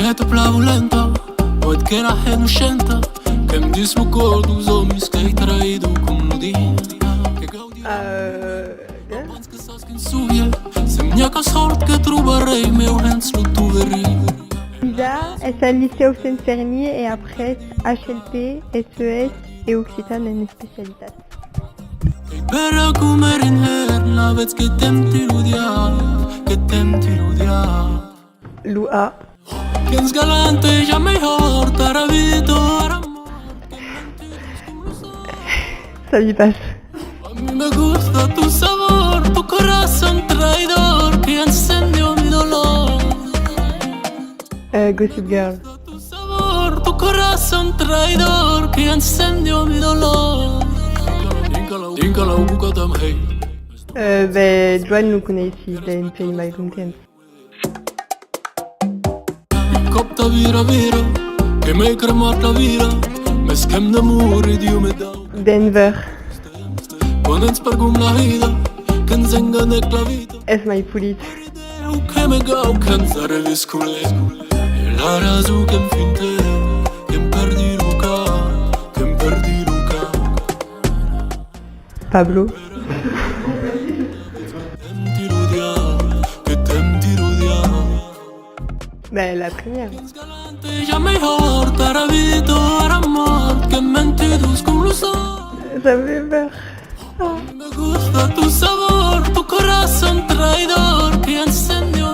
Femeia plavulentă, văd că era henușentă, că-mi dislucor dos homens que traído cum nu din. Lisa, elle est au lycée Auxerre-Fernier et après HLP, SES et Occitane en spécialité. Però come rinher, la vez que tem tiludia. Lua. Quens galante ja mejor, taravito, Ça lui passe. a mí me gusta tu sabor, tu corazón traidor que encendió mi dolor. Gossip Girl. Tu sabor, tu corazón traidor que encendió mi dolor. Dincala un bucatam hey. Joanne nous connaît ici, il a une pays My Content. Copta vira vira, che mi hai cremat la vira, me schem de muri Dio me dau. Denver. Quando spargum la vida, che nzengane la vita. Es My Pulit. Che me gau, che nzare viscule. E la razu che finte, che perdi Luca, che perdi Luca. Pablo. La première. Ya mejor, taravito, amor, que mentidos como lo son. Ça me fait peur. Me gusta tu sabor, tu corazón traidor que encendió